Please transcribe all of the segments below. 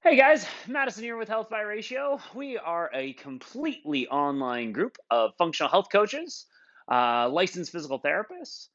Hey guys, Madison here with Health by Ratio. We are a completely online group of functional health coaches, licensed physical therapists,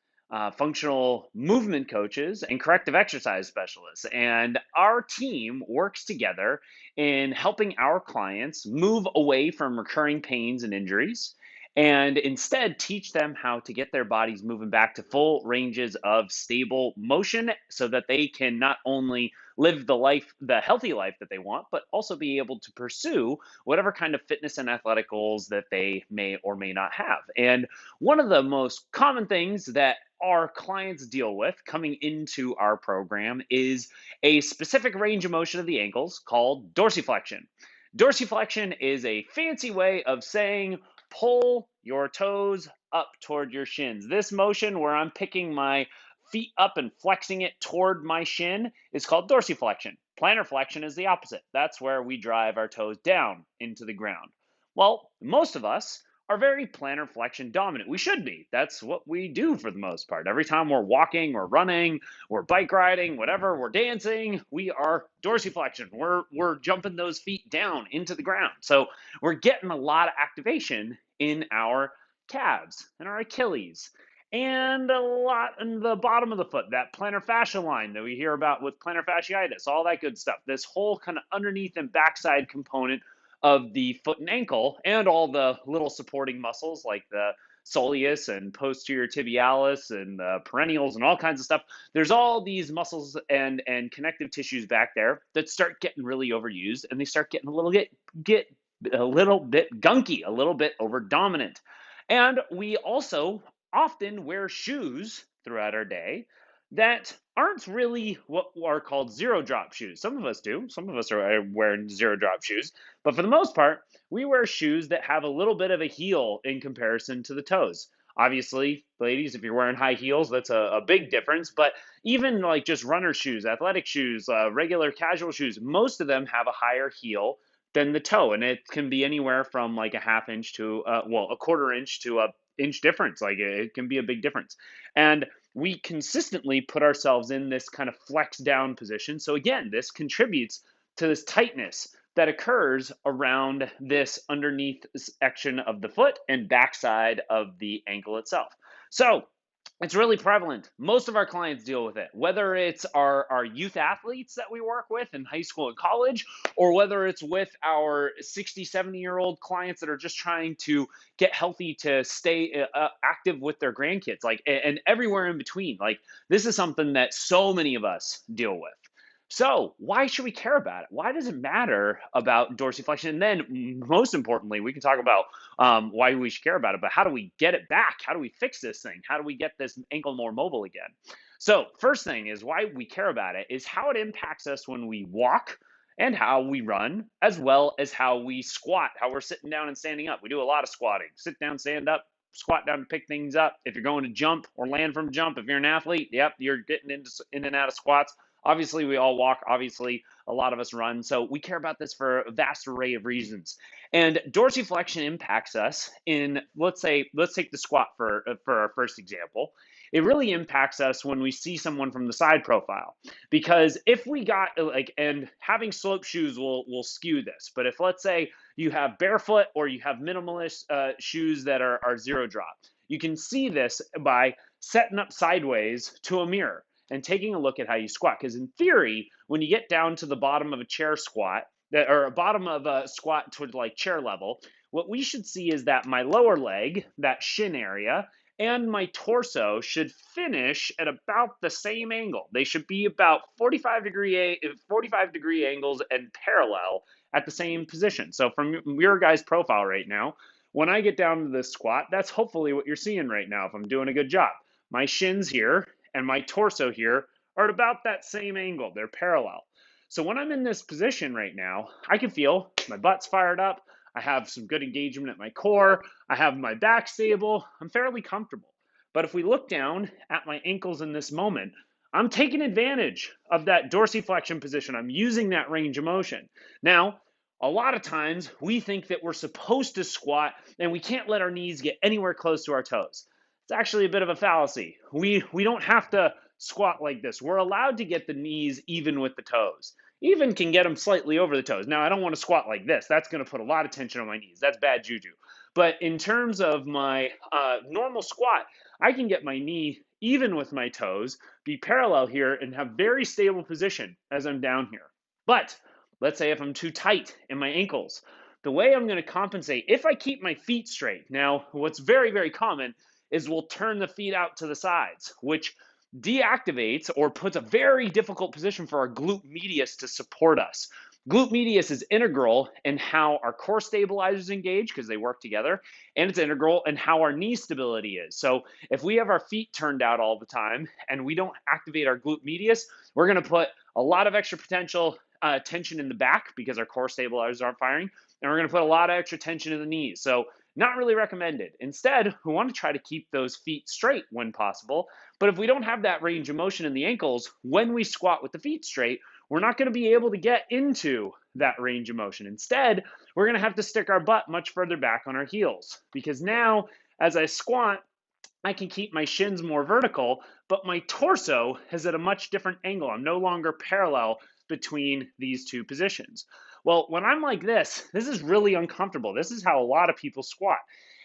functional movement coaches, and corrective exercise specialists. And our team works together in helping our clients move away from recurring pains and injuries and instead teach them how to get their bodies moving back to full ranges of stable motion so that they can not only live the healthy life that they want, but also be able to pursue whatever kind of fitness and athletic goals that they may or may not have. And one of the most common things that our clients deal with coming into our program is a specific range of motion of the ankles called dorsiflexion. Dorsiflexion is a fancy way of saying pull your toes up toward your shins. This motion where I'm picking my feet up and flexing it toward my shin is called dorsiflexion. Plantar flexion is the opposite. That's where we drive our toes down into the ground. Well, most of us are very plantar flexion dominant. We should be. That's what we do for the most part. Every time we're walking, we're running, we're bike riding, whatever, we're dancing, we are dorsiflexion. We're jumping those feet down into the ground. So we're getting a lot of activation in our calves and our Achilles and a lot in the bottom of the foot, that plantar fascia line that we hear about with plantar fasciitis, all that good stuff. This whole kind of underneath and backside component of the foot and ankle, and all the little supporting muscles like the soleus and posterior tibialis and the perennials and all kinds of stuff. There's all these muscles and connective tissues back there that start getting really overused, and they start getting get a little bit gunky, a little bit over dominant. And we also often wear shoes throughout our day that aren't really what are called zero drop shoes. Some of us do. Some of us are wearing zero drop shoes. But for the most part, we wear shoes that have a little bit of a heel in comparison to the toes. Obviously, ladies, if you're wearing high heels, that's a big difference. But even like just runner shoes, athletic shoes, regular casual shoes, most of them have a higher heel than the toe. And it can be anywhere from like a half inch to, a quarter inch to a inch difference. Like it can be a big difference. And we consistently put ourselves in this kind of flex down position. So again, this contributes to this tightness that occurs around this underneath section of the foot and backside of the ankle itself. So it's really prevalent. Most of our clients deal with it, whether it's our youth athletes that we work with in high school and college, or whether it's with our 60, 70-year-old clients that are just trying to get healthy to stay active with their grandkids, like, and everywhere in between. Like, this is something that so many of us deal with. So why should we care about it? Why does it matter about dorsiflexion? And then most importantly, we can talk about why we should care about it, but how do we get it back? How do we fix this thing? How do we get this ankle more mobile again? So first thing is why we care about it is how it impacts us when we walk and how we run, as well as how we squat, how we're sitting down and standing up. We do a lot of squatting, sit down, stand up, squat down to pick things up. If you're going to jump or land from jump, if you're an athlete, yep, you're getting in and out of squats. Obviously, we all walk. Obviously, a lot of us run. So we care about this for a vast array of reasons. And dorsiflexion impacts us in, let's take the squat for our first example. It really impacts us when we see someone from the side profile, because if we got like, and having slope shoes will skew this. But if, let's say, you have barefoot or you have minimalist shoes that are zero drop, you can see this by setting up sideways to a mirror and taking a look at how you squat. Because in theory, when you get down to the bottom of a chair squat, or a bottom of a squat to like chair level, what we should see is that my lower leg, that shin area, and my torso should finish at about the same angle. They should be about 45 degree angles and parallel at the same position. So from your guys' profile right now, when I get down to this squat, that's hopefully what you're seeing right now if I'm doing a good job. My shins here and my torso here are at about that same angle. They're parallel. So when I'm in this position right now, I can feel my butt's fired up. I have some good engagement at my core. I have my back stable. I'm fairly comfortable. But if we look down at my ankles in this moment, I'm taking advantage of that dorsiflexion position. I'm using that range of motion. Now, a lot of times we think that we're supposed to squat and we can't let our knees get anywhere close to our toes. It's actually a bit of a fallacy. We don't have to squat like this. We're allowed to get the knees even with the toes. even can get them slightly over the toes. Now, I don't want to squat like this. That's going to put a lot of tension on my knees. That's bad juju. But in terms of my normal squat, I can get my knee even with my toes, be parallel here, and have very stable position as I'm down here. But let's say if I'm too tight in my ankles, the way I'm going to compensate, if I keep my feet straight, now what's very, very common is we'll turn the feet out to the sides, which deactivates or puts a very difficult position for our glute medius to support us. Glute medius is integral in how our core stabilizers engage because they work together, and it's integral in how our knee stability is. So if we have our feet turned out all the time and we don't activate our glute medius, we're going to put a lot of extra potential tension in the back because our core stabilizers aren't firing, and we're going to put a lot of extra tension in the knees. So not really recommended. Instead, we want to try to keep those feet straight when possible. But if we don't have that range of motion in the ankles, when we squat with the feet straight, we're not going to be able to get into that range of motion. Instead, we're going to have to stick our butt much further back on our heels because now as I squat, I can keep my shins more vertical, but my torso is at a much different angle. I'm no longer parallel between these two positions. Well, when I'm like this is really uncomfortable. This is how a lot of people squat.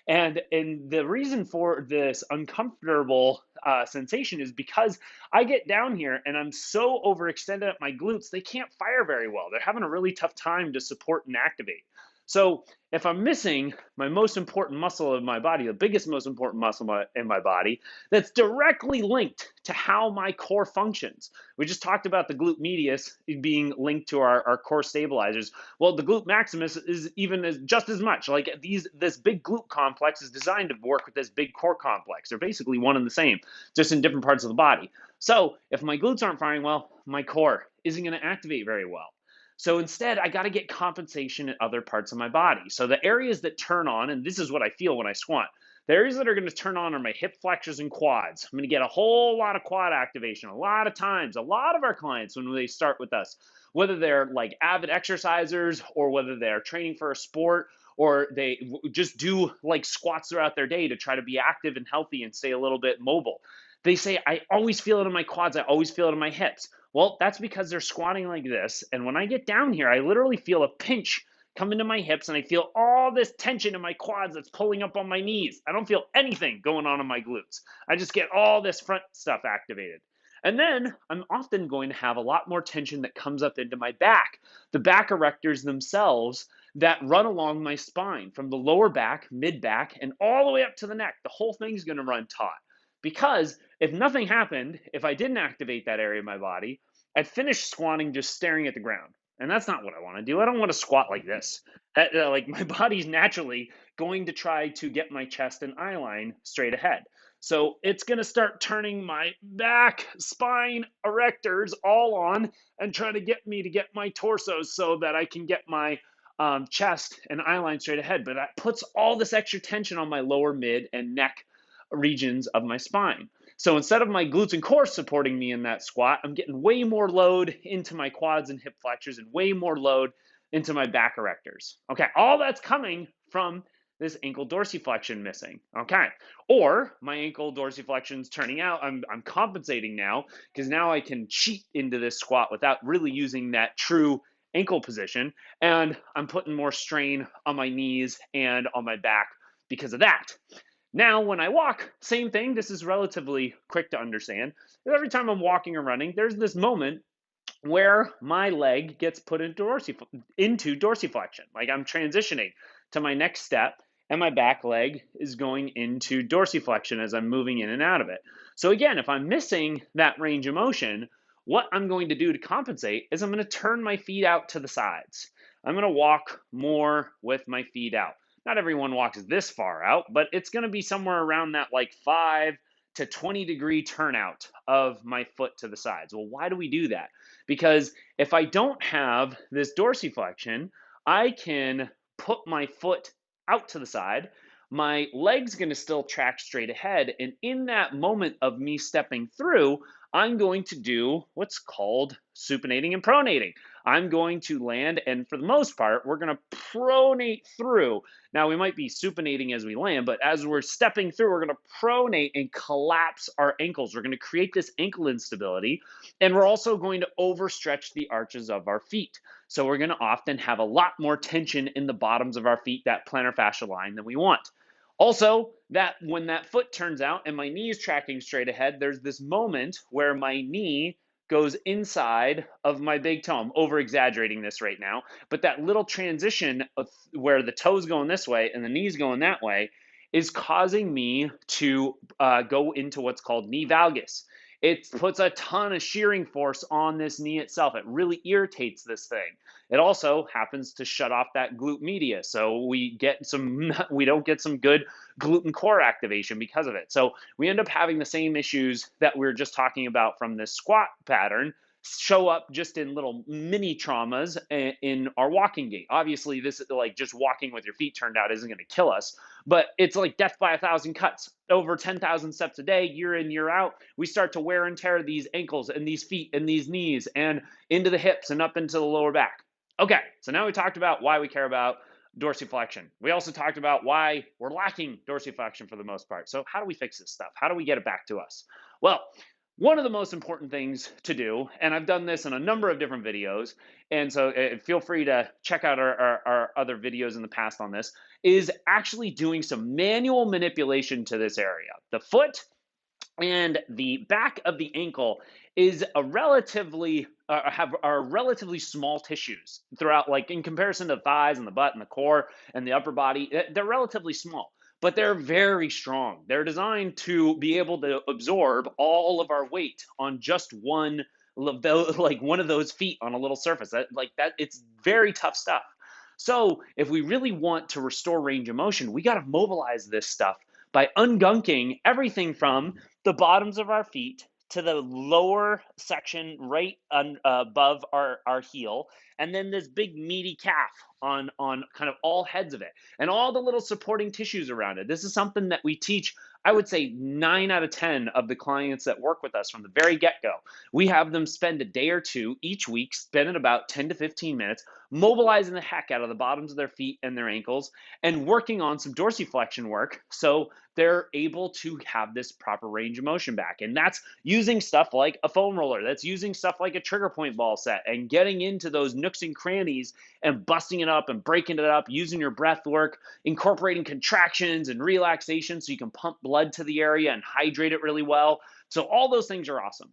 And the reason for this uncomfortable sensation is because I get down here and I'm so overextended at my glutes, they can't fire very well. They're having a really tough time to support and activate. So if I'm missing my most important muscle of my body, the biggest, most important muscle in my body, that's directly linked to how my core functions. We just talked about the glute medius being linked to our core stabilizers. Well, the glute maximus is just as much. Like this big glute complex is designed to work with this big core complex. They're basically one and the same, just in different parts of the body. So if my glutes aren't firing well, my core isn't going to activate very well. So instead, I got to get compensation in other parts of my body. So the areas that turn on, and this is what I feel when I squat, the areas that are going to turn on are my hip flexors and quads. I'm going to get a whole lot of quad activation a lot of times. A lot of our clients, when they start with us, whether they're like avid exercisers or whether they're training for a sport or they just do like squats throughout their day to try to be active and healthy and stay a little bit mobile, they say, I always feel it in my quads. I always feel it in my hips. Well, that's because they're squatting like this. And when I get down here, I literally feel a pinch come into my hips and I feel all this tension in my quads that's pulling up on my knees. I don't feel anything going on in my glutes. I just get all this front stuff activated. And then I'm often going to have a lot more tension that comes up into my back. The back erectors themselves that run along my spine from the lower back, mid back, and all the way up to the neck. The whole thing's going to run taut. Because if nothing happened, if I didn't activate that area of my body, I'd finish squatting just staring at the ground. And that's not what I want to do. I don't want to squat like this. Like my body's naturally going to try to get my chest and eye line straight ahead. So it's going to start turning my back, spine, erectors all on and try to get me to get my torso so that I can get my chest and eye line straight ahead. But that puts all this extra tension on my lower, mid, and neck regions of my spine. So instead of my glutes and core supporting me in that squat, I'm getting way more load into my quads and hip flexors and way more load into my back erectors. Okay, all that's coming from this ankle dorsiflexion missing. Okay, or my ankle dorsiflexion's turning out. I'm compensating now because now I can cheat into this squat without really using that true ankle position, and I'm putting more strain on my knees and on my back because of that. Now, when I walk, same thing. This is relatively quick to understand. Every time I'm walking or running, there's this moment where my leg gets put into dorsiflexion. Like I'm transitioning to my next step, and my back leg is going into dorsiflexion as I'm moving in and out of it. So again, if I'm missing that range of motion, what I'm going to do to compensate is I'm going to turn my feet out to the sides. I'm going to walk more with my feet out. Not everyone walks this far out, but it's going to be somewhere around that like 5 to 20 degree turnout of my foot to the sides. Well, why do we do that? Because if I don't have this dorsiflexion, I can put my foot out to the side. My leg's going to still track straight ahead. And in that moment of me stepping through, I'm going to do what's called supinating and pronating. I'm going to land, and for the most part, we're going to pronate through. Now, we might be supinating as we land, but as we're stepping through, we're going to pronate and collapse our ankles. We're going to create this ankle instability, and we're also going to overstretch the arches of our feet. So we're going to often have a lot more tension in the bottoms of our feet, that plantar fascia line, than we want. Also, that when that foot turns out and my knee is tracking straight ahead, there's this moment where my knee goes inside of my big toe. I'm over exaggerating this right now, but that little transition of where the toe's going this way and the knee's going that way is causing me to go into what's called knee valgus. It puts a ton of shearing force on this knee itself. It really irritates this thing. It also happens to shut off that glute media, so we don't get some good gluten core activation because of it. So we end up having the same issues that we were just talking about from this squat pattern show up just in little mini traumas in our walking gait. Obviously, this is like just walking with your feet turned out isn't going to kill us, but it's like death by 1,000 cuts. Over 10,000 steps a day, year in, year out, we start to wear and tear these ankles and these feet and these knees and into the hips and up into the lower back. Okay, so now we talked about why we care about dorsiflexion. We also talked about why we're lacking dorsiflexion for the most part. So how do we fix this stuff? How do we get it back to us? Well, one of the most important things to do, and I've done this in a number of different videos, and so feel free to check out our other videos in the past on this, is actually doing some manual manipulation to this area. The foot and the back of the ankle is a relatively are relatively small tissues throughout, like in comparison to the thighs and the butt and the core and the upper body. They're relatively small, but they're very strong. They're designed to be able to absorb all of our weight on just one, like one of those feet on a little surface. That it's very tough stuff. So if we really want to restore range of motion, we got to mobilize this stuff by ungunking everything from the bottoms of our feet to the lower section right above our heel, and then this big meaty calf on kind of all heads of it, and all the little supporting tissues around it. This is something that we teach, I would say 9 out of 10 of the clients that work with us from the very get-go. We have them spend a day or two each week, spending about 10 to 15 minutes, mobilizing the heck out of the bottoms of their feet and their ankles, and working on some dorsiflexion work so they're able to have this proper range of motion back. And that's using stuff like a foam roller. That's using stuff like a trigger point ball set and getting into those nooks and crannies and busting it up and breaking it up, using your breath work, incorporating contractions and relaxation so you can pump blood to the area and hydrate it really well. So all those things are awesome.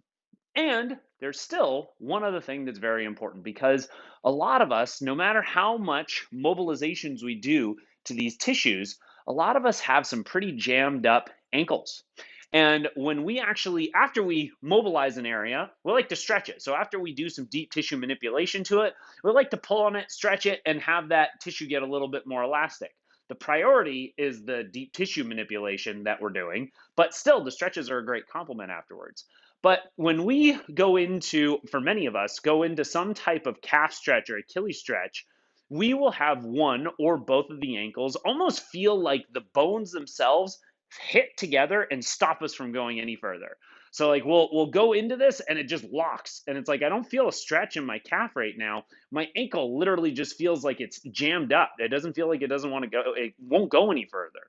And there's still one other thing that's very important, because a lot of us, no matter how much mobilizations we do to these tissues, a lot of us have some pretty jammed up ankles. And when we actually, after we mobilize an area, we like to stretch it. So after we do some deep tissue manipulation to it, we like to pull on it, stretch it, and have that tissue get a little bit more elastic. The priority is the deep tissue manipulation that we're doing, but still the stretches are a great complement afterwards. But when we go into, for many of us, go into some type of calf stretch or Achilles stretch, we will have one or both of the ankles almost feel like the bones themselves hit together and stop us from going any further. So like we'll go into this and it just locks, and it's like I don't feel a stretch in my calf right now. My ankle literally just feels like it's jammed up. It doesn't feel like it doesn't want to go. It won't go any further.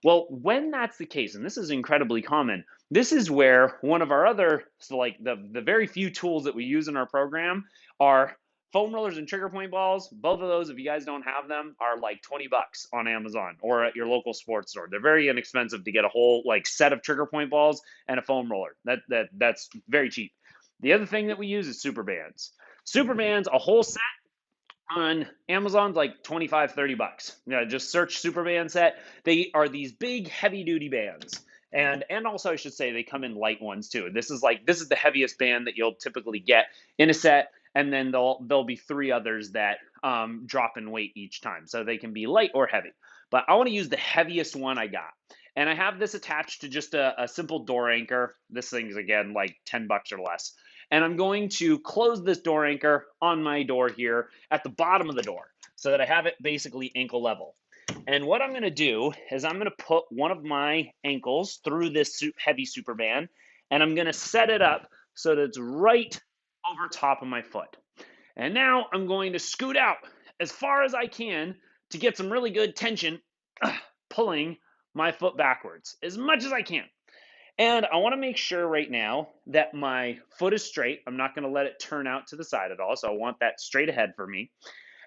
Well, when that's the case, and this is incredibly common, this is where one of our other, so like the very few tools that we use in our program are foam rollers and trigger point balls. Both of those, if you guys don't have them, are like 20 bucks on Amazon or at your local sports store. They're very inexpensive to get a whole like set of trigger point balls and a foam roller. That's very cheap. The other thing that we use is super bands. Super bands, a whole set on Amazon's like 25, 30 bucks. Just search super band set. They are these big heavy duty bands. And also I should say they come in light ones too. This is the heaviest band that you'll typically get in a set, and then there'll be 3 others that drop in weight each time. So they can be light or heavy. But I want to use the heaviest one I got. And I have this attached to just a simple door anchor. This thing's again like 10 bucks or less. And I'm going to close this door anchor on my door here at the bottom of the door so that I have it basically ankle level. And what I'm going to do is I'm going to put one of my ankles through this heavy super band, and I'm going to set it up so that it's right over top of my foot. And now I'm going to scoot out as far as I can to get some really good tension, pulling my foot backwards as much as I can. And I want to make sure right now that my foot is straight. I'm not going to let it turn out to the side at all. So I want that straight ahead for me.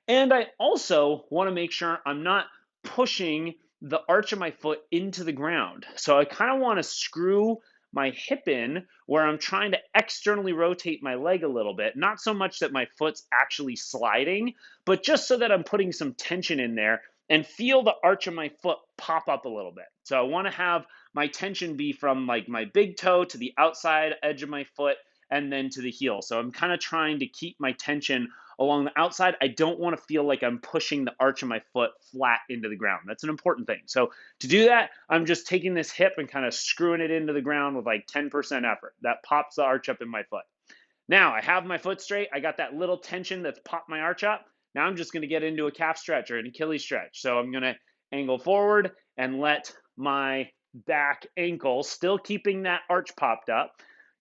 And I also want to make sure I'm not pushing the arch of my foot into the ground. So I kind of want to screw my hip in where I'm trying to externally rotate my leg a little bit. Not so much that my foot's actually sliding, but just so that I'm putting some tension in there and feel the arch of my foot pop up a little bit. So I want to have my tension be from like my big toe to the outside edge of my foot and then to the heel. So I'm kind of trying to keep my tension along the outside. I don't want to feel like I'm pushing the arch of my foot flat into the ground. That's an important thing. So to do that, I'm just taking this hip and kind of screwing it into the ground with like 10% effort. That pops the arch up in my foot. Now I have my foot straight. I got that little tension that's popped my arch up. Now I'm just going to get into a calf stretch or an Achilles stretch. So I'm going to angle forward and let my back ankle, still keeping that arch popped up,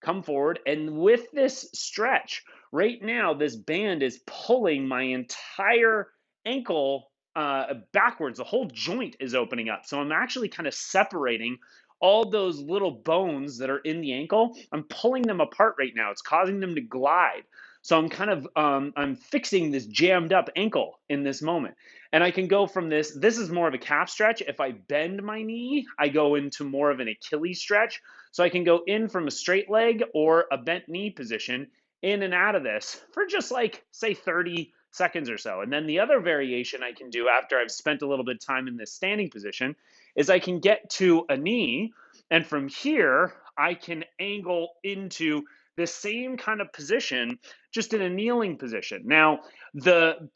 come forward. And with this stretch, right now, this band is pulling my entire ankle backwards. The whole joint is opening up. So I'm actually kind of separating all those little bones that are in the ankle. I'm pulling them apart right now. It's causing them to glide. So I'm kind of I'm fixing this jammed up ankle in this moment. And I can go from this. This is more of a calf stretch. If I bend my knee, I go into more of an Achilles stretch. So I can go in from a straight leg or a bent knee position, in and out of this for just like, say, 30 seconds or so. And then the other variation I can do after I've spent a little bit of time in this standing position is I can get to a knee, and from here, I can angle into the same kind of position, just in a kneeling position. Now, the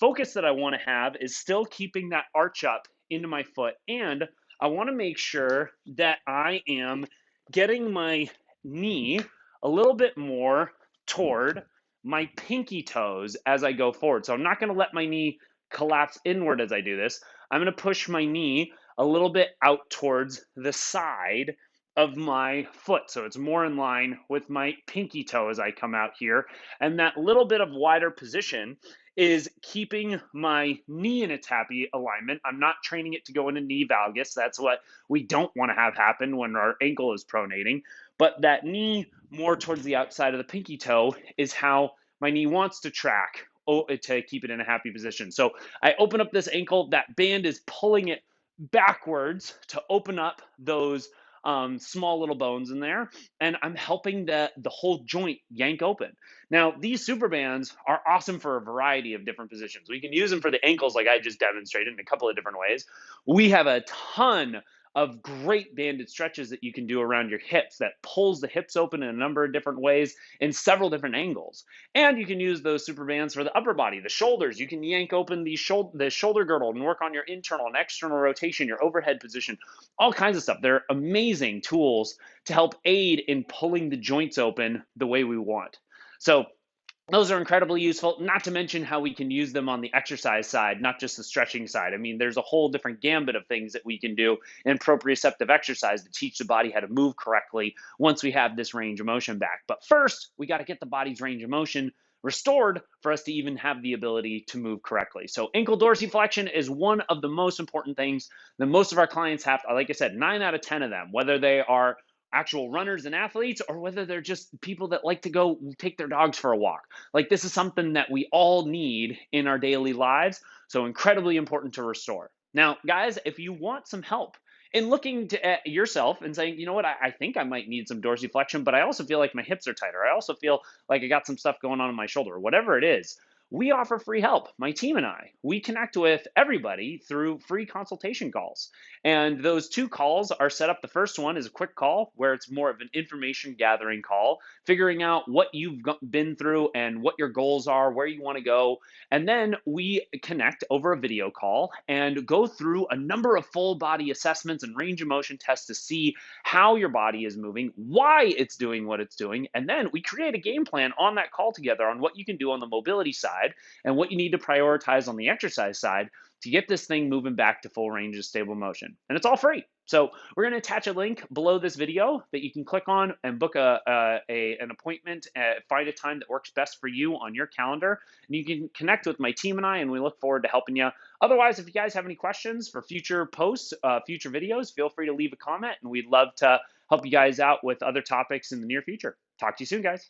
focus that I want to have is still keeping that arch up into my foot, and I want to make sure that I am getting my knee a little bit more toward my pinky toes as I go forward. So I'm not going to let my knee collapse inward as I do this. I'm going to push my knee a little bit out towards the side of my foot. So it's more in line with my pinky toe as I come out here. And that little bit of wider position is keeping my knee in its happy alignment. I'm not training it to go into knee valgus. That's what we don't want to have happen when our ankle is pronating. But that knee more towards the outside of the pinky toe is how my knee wants to track to keep it in a happy position. So I open up this ankle. That band is pulling it backwards to open up those small little bones in there, and I'm helping the whole joint yank open. Now, these super bands are awesome for a variety of different positions. We can use them for the ankles, like I just demonstrated, in a couple of different ways. We have a ton of great banded stretches that you can do around your hips that pulls the hips open in a number of different ways in several different angles. And you can use those super bands for the upper body, the shoulders. You can yank open the shoulder girdle and work on your internal and external rotation, your overhead position, all kinds of stuff. They're amazing tools to help aid in pulling the joints open the way we want. So those are incredibly useful, not to mention how we can use them on the exercise side, not just the stretching side. I mean, there's a whole different gambit of things that we can do in proprioceptive exercise to teach the body how to move correctly once we have this range of motion back. But first, we got to get the body's range of motion restored for us to even have the ability to move correctly. So ankle dorsiflexion is one of the most important things that most of our clients have. Like I said, 9 out of 10 of them, whether they are actual runners and athletes or whether they're just people that like to go take their dogs for a walk. Like, this is something that we all need in our daily lives. So incredibly important to restore. Now, guys, if you want some help in looking at yourself and saying, you know what, I think I might need some dorsiflexion, but I also feel like my hips are tighter. I also feel like I got some stuff going on in my shoulder, whatever it is. We offer free help. My team and I, we connect with everybody through free consultation calls. And those 2 calls are set up. The first one is a quick call where it's more of an information gathering call, figuring out what you've been through and what your goals are, where you want to go. And then we connect over a video call and go through a number of full body assessments and range of motion tests to see how your body is moving, why it's doing what it's doing. And then we create a game plan on that call together on what you can do on the mobility side and what you need to prioritize on the exercise side to get this thing moving back to full range of stable motion. And it's all free. So we're going to attach a link below this video that you can click on and book an appointment, find a time that works best for you on your calendar. And you can connect with my team and I, and we look forward to helping you. Otherwise, if you guys have any questions for future posts, future videos, feel free to leave a comment, and we'd love to help you guys out with other topics in the near future. Talk to you soon, guys.